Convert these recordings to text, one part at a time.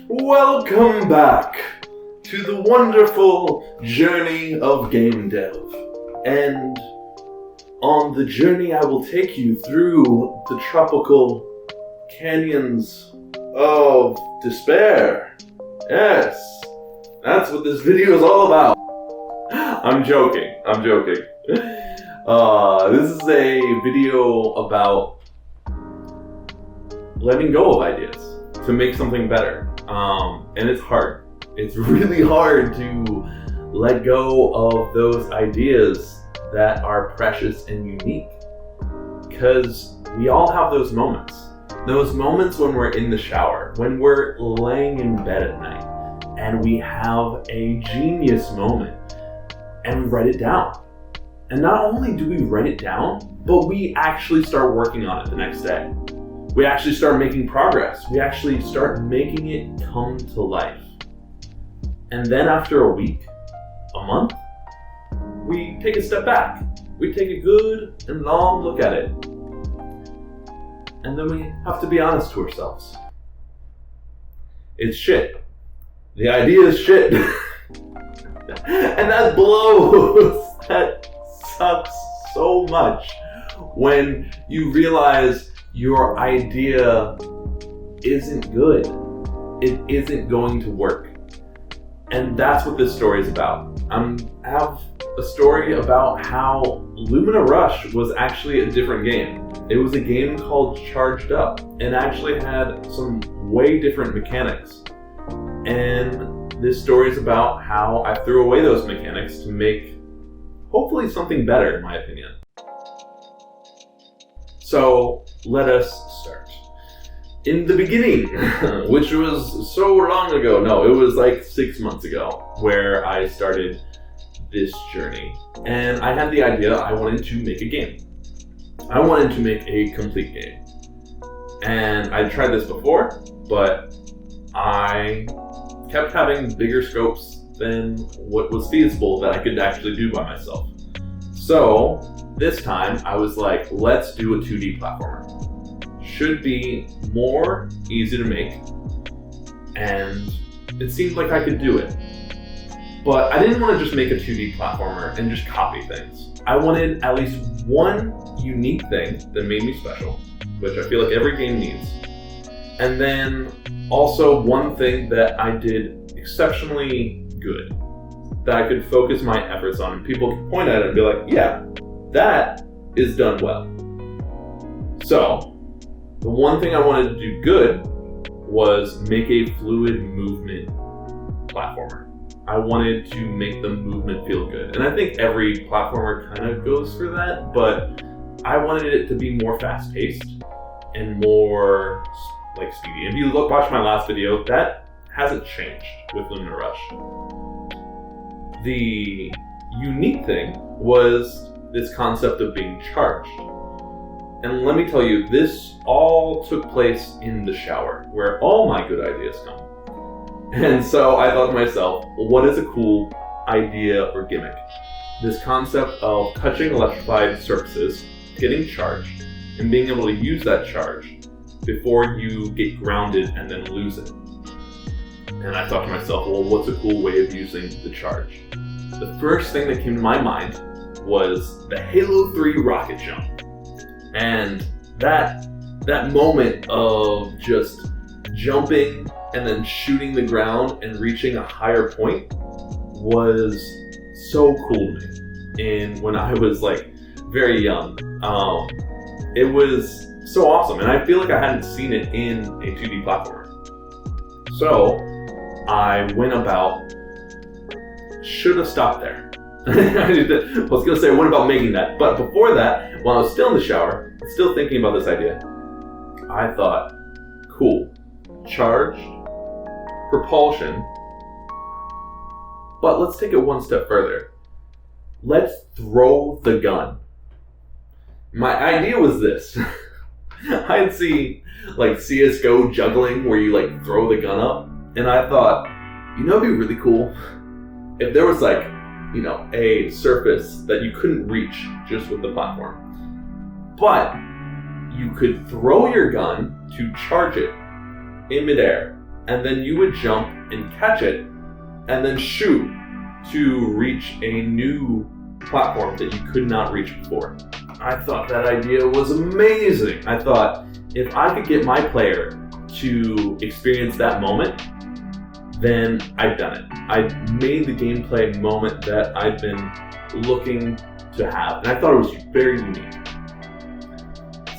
Welcome back to the wonderful journey of game dev. And on the journey I will take you through the tropical canyons of despair. Yes, that's what this video is all about. I'm joking. This is a video about letting go of ideas to make something better. And it's hard. It's really hard to let go of those ideas that are precious and unique. Because we all have those moments. Those moments when we're in the shower, when we're laying in bed at night, and we have a genius moment, and we write it down. And not only do we write it down, but we actually start working on it the next day. We actually start making progress. We actually start making it come to life. And then after a week, a month, we take a step back. We take a good and long look at it. And then we have to be honest to ourselves. It's shit. The idea is shit. And that blows. That sucks so much when you realize your idea isn't good. It isn't going to work. And that's what this story is about. I have a story about how Lumina Rush was actually a different game. It was a game called Charged Up and actually had some way different mechanics. And this story is about how I threw away those mechanics to make hopefully something better, in my opinion. So let us start. In the beginning, which was so long ago, no, it was like 6 months ago, where I started this journey. And I had the idea I wanted to make a game. I wanted to make a complete game. And I tried this before, but I kept having bigger scopes than what was feasible that I could actually do by myself. So this time I was like, let's do a 2D platformer. Should be more easy to make, and it seemed like I could do it. But I didn't want to just make a 2D platformer and just copy things. I wanted at least one unique thing that made me special, which I feel like every game needs. And then also one thing that I did exceptionally good, that I could focus my efforts on, and people could point at it and be like, yeah, that is done well. So the one thing I wanted to do good was make a fluid movement platformer. I wanted to make the movement feel good. And I think every platformer kind of goes for that, but I wanted it to be more fast-paced and more like speedy. If you watch my last video, that hasn't changed with Lumina Rush. The unique thing was this concept of being charged. And let me tell you, this all took place in the shower, where all my good ideas come. And so I thought to myself, well, what is a cool idea or gimmick? This concept of touching electrified surfaces, getting charged, and being able to use that charge before you get grounded and then lose it. And I thought to myself, well, what's a cool way of using the charge? The first thing that came to my mind was the Halo 3 rocket jump. And that moment of just jumping and then shooting the ground and reaching a higher point was so cool to me. And when I was like very young, it was so awesome. And I feel like I hadn't seen it in a 2D platformer. So I went about, should have stopped there. I was going to say, what about making that? But before that, while I was still in the shower, still thinking about this idea, I thought, cool, charged, propulsion, but let's take it one step further. Let's throw the gun. My idea was this. I'd see like CSGO juggling where you like throw the gun up, and I thought, you know, it'd be really cool if there was like, you know, a surface that you couldn't reach just with the platform. But you could throw your gun to charge it in midair and then you would jump and catch it, and then shoot to reach a new platform that you could not reach before. I thought that idea was amazing. I thought, if I could get my player to experience that moment, then I've done it. I made the gameplay moment that I've been looking to have, and I thought it was very unique.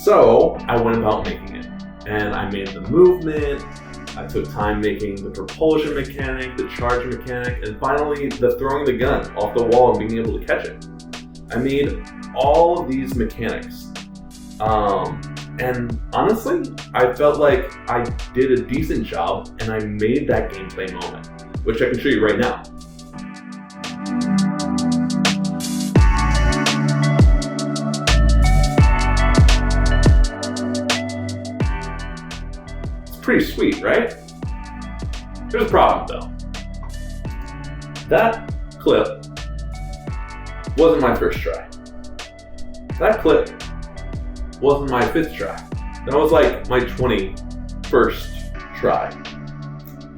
So I went about making it, and I made the movement, I took time making the propulsion mechanic, the charge mechanic, and finally the throwing the gun off the wall and being able to catch it. I made all of these mechanics. And honestly, I felt like I did a decent job and I made that gameplay moment, which I can show you right now. It's pretty sweet, right? There's a problem though. That clip wasn't my first try. That clip wasn't my 5th try. That was like my 21st try.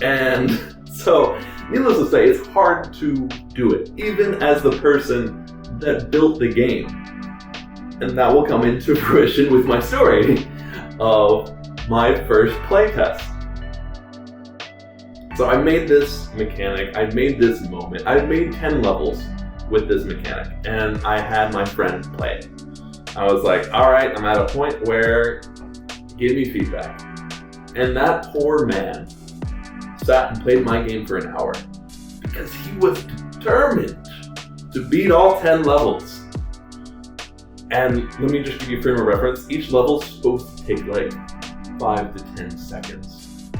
And so, needless to say, it's hard to do it, even as the person that built the game. And that will come into fruition with my story of my first playtest. So I made this mechanic, I made this moment, I made 10 levels with this mechanic, and I had my friend play it. I was like, all right, I'm at a point where give me feedback. And that poor man sat and played my game for an hour because he was determined to beat all 10 levels. And let me just give you a frame of reference. Each level is supposed to take like 5 to 10 seconds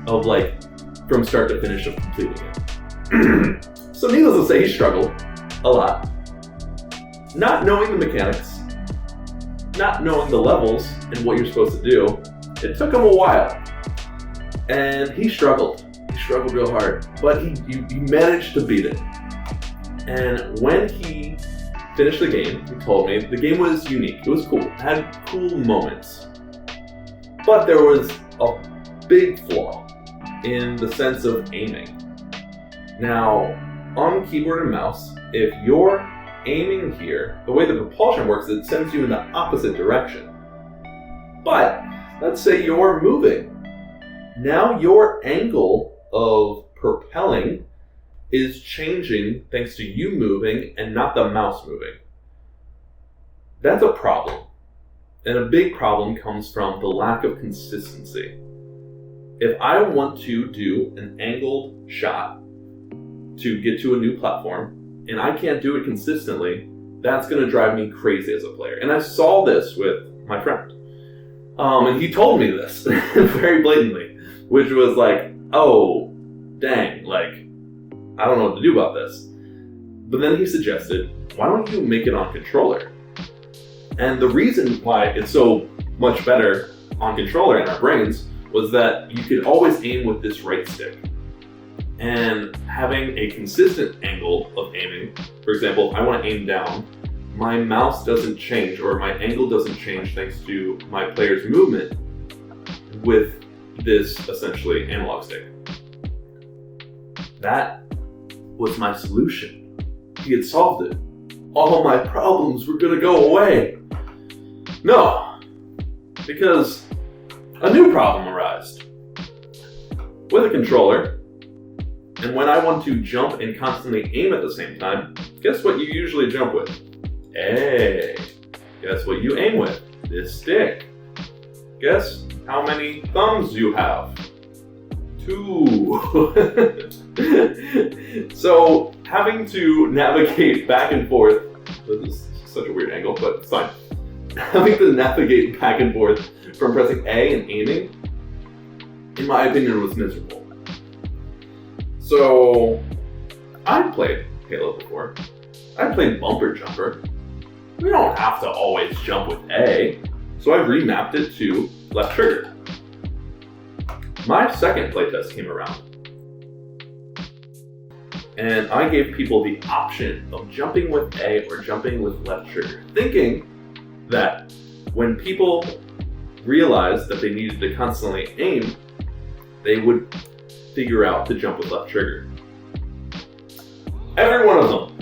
of like from start to finish of completing it. So needless to say, he struggled a lot. Not knowing the mechanics, not knowing the levels and what you're supposed to do, it took him a while. And he struggled. He struggled real hard. But he managed to beat it. And when he finished the game, he told me the game was unique. It was cool. It had cool moments. But there was a big flaw in the sense of aiming. Now, on keyboard and mouse, if you're aiming here, the way the propulsion works, it sends you in the opposite direction. But let's say you're moving. Now your angle of propelling is changing thanks to you moving and not the mouse moving. That's a problem. And a big problem comes from the lack of consistency. If I want to do an angled shot to get to a new platform, and I can't do it consistently, that's going to drive me crazy as a player. And I saw this with my friend. And he told me this very blatantly, which was like, oh, dang, like, I don't know what to do about this. But then he suggested, why don't you make it on controller? And the reason why it's so much better on controller in our brains was that you could always aim with this right stick. And having a consistent angle of aiming, for example, if I want to aim down, my mouse doesn't change or my angle doesn't change thanks to my player's movement with this essentially analog stick. That was my solution. He had solved it. All my problems were going to go away. No, because a new problem arose. With a controller, and when I want to jump and constantly aim at the same time, guess what you usually jump with? Hey, guess what you aim with? This stick. Guess how many thumbs you have? 2. So having to navigate back and forth, this is such a weird angle, but it's fine. Having to navigate back and forth from pressing A and aiming, in my opinion, was miserable. So, I played Halo before. I played Bumper Jumper. We don't have to always jump with A, so I remapped it to left trigger. My second playtest came around, and I gave people the option of jumping with A or jumping with left trigger, thinking that when people realized that they needed to constantly aim, they would figure out to jump with left trigger. Every one of them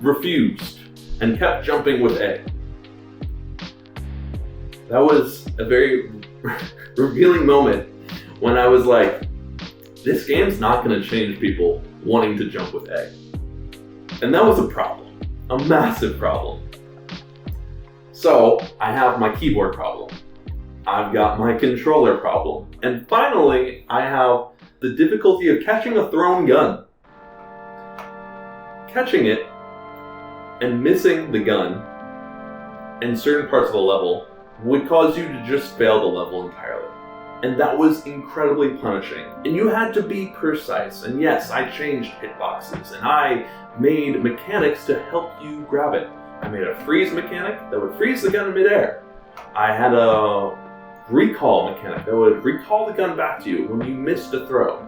refused and kept jumping with A. That was a very revealing moment when I was like, this game's not going to change people wanting to jump with A. And that was a problem, a massive problem. So I have my keyboard problem. I've got my controller problem. And finally, I have the difficulty of catching a thrown gun. Catching it and missing the gun in certain parts of the level would cause you to just fail the level entirely. And that was incredibly punishing. And you had to be precise. And yes, I changed hitboxes and I made mechanics to help you grab it. I made a freeze mechanic that would freeze the gun in midair. I had a recall mechanic that would recall the gun back to you when you missed a throw.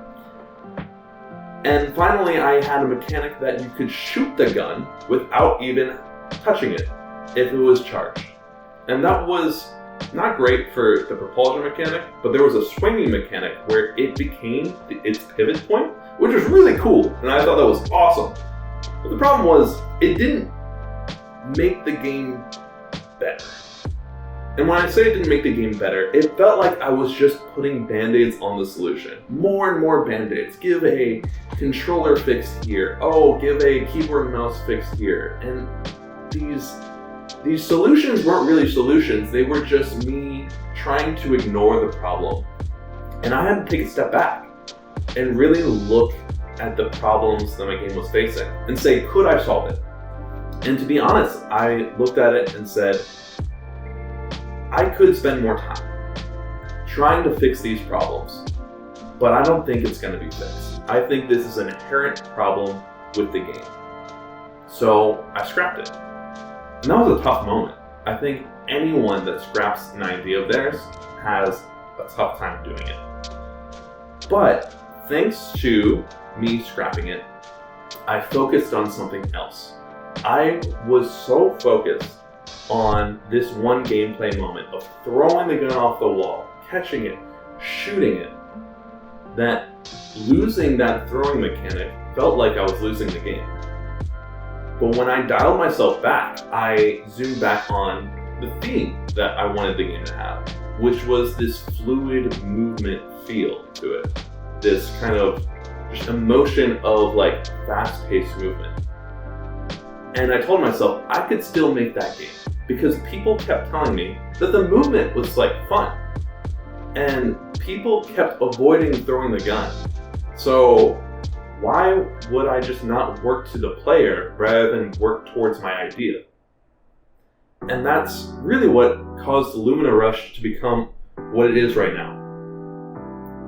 And finally, I had a mechanic that you could shoot the gun without even touching it if it was charged. And that was not great for the propulsion mechanic, but there was a swinging mechanic where it became its pivot point, which was really cool, and I thought that was awesome. But the problem was, it didn't make the game better. And when I say it didn't make the game better, it felt like I was just putting band-aids on the solution. More and more band-aids. Give a controller fix here. Oh, give a keyboard and mouse fix here. And these solutions weren't really solutions. They were just me trying to ignore the problem. And I had to take a step back and really look at the problems that my game was facing and say, could I solve it? And to be honest, I looked at it and said, I could spend more time trying to fix these problems, but I don't think it's going to be fixed. I think this is an inherent problem with the game. So I scrapped it. And that was a tough moment. I think anyone that scraps an idea of theirs has a tough time doing it. But thanks to me scrapping it, I focused on something else. I was so focused on this one gameplay moment of throwing the gun off the wall, catching it, shooting it, that losing that throwing mechanic felt like I was losing the game. But when I dialed myself back, I zoomed back on the theme that I wanted the game to have, which was this fluid movement feel to it. This kind of just emotion of like fast-paced movement. And I told myself I could still make that game because people kept telling me that the movement was like fun. And people kept avoiding throwing the gun. So why would I just not work to the player rather than work towards my idea? And that's really what caused the Lumina Rush to become what it is right now.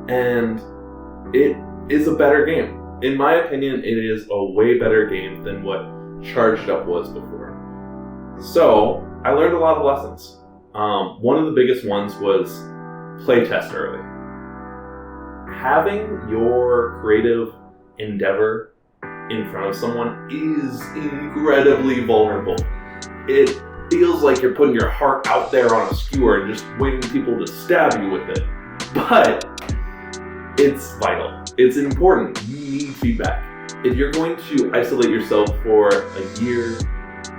And it is a better game. In my opinion, it is a way better game than what Charged Up was before. So I learned a lot of lessons. One of the biggest ones was play test early. Having your creative endeavor in front of someone is incredibly vulnerable. It feels like you're putting your heart out there on a skewer and just waiting for people to stab you with it. But it's vital. It's important. You need feedback. If you're going to isolate yourself for a year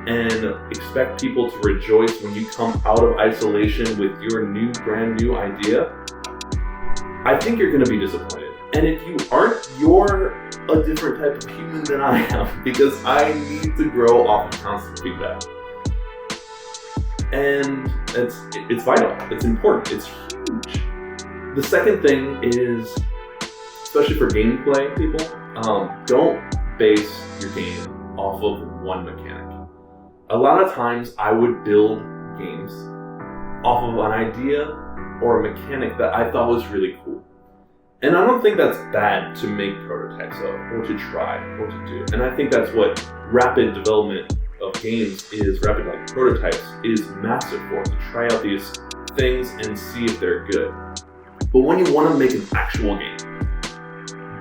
and expect people to rejoice when you come out of isolation with your brand new idea, I think you're going to be disappointed. And if you aren't, you're a different type of human than I am, because I need to grow off of constant feedback. And it's vital. It's important. It's huge. The second thing is, especially for gameplay people, don't base your game off of one mechanic. A lot of times I would build games off of an idea or a mechanic that I thought was really cool. And I don't think that's bad to make prototypes of, or to try, or to do. And I think that's what rapid development of games is, rapid like prototypes, is massive for, to try out these things and see if they're good. But when you want to make an actual game,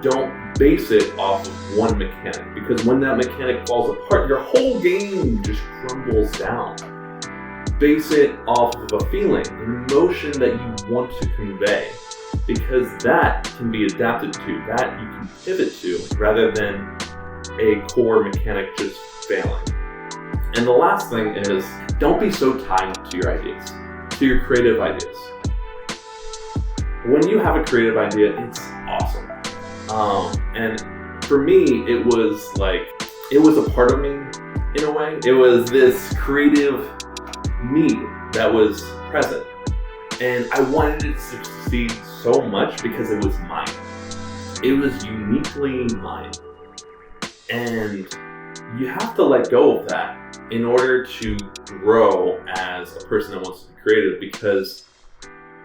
don't base it off of one mechanic, because when that mechanic falls apart, your whole game just crumbles down. Base it off of a feeling, an emotion that you want to convey. because that can be adapted to, that you can pivot to, rather than a core mechanic just failing. And the last thing is, don't be so tied to your ideas, to your creative ideas. When you have a creative idea, it's awesome. And for me, it was a part of me in a way. It was this creative me that was present. And I wanted it to succeed so much because it was mine. It was uniquely mine. And you have to let go of that in order to grow as a person that wants to be creative, because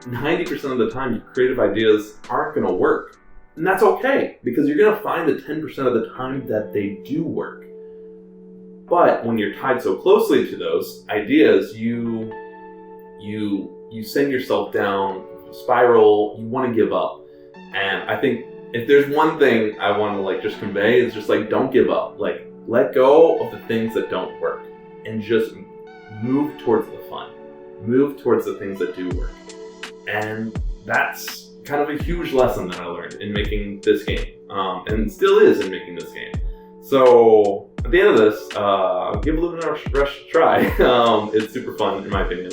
90% of the time your creative ideas aren't going to work. And that's okay, because you're going to find the 10% of the time that they do work. But when you're tied so closely to those ideas, you send yourself down a spiral. You want to give up. And I think if there's one thing I want to just convey, it's just don't give up. Let go of the things that don't work and just move towards the fun. Move towards the things that do work. And that's kind of a huge lesson that I learned in making this game, and still is in making this game. So at the end of this, give Lumina Rush a try. It's super fun in my opinion.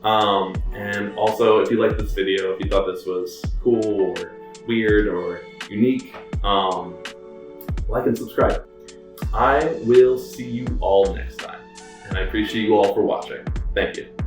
And also, if you liked this video, if you thought this was cool or weird or unique, like and subscribe. I will see you all next time, and I appreciate you all for watching. Thank you.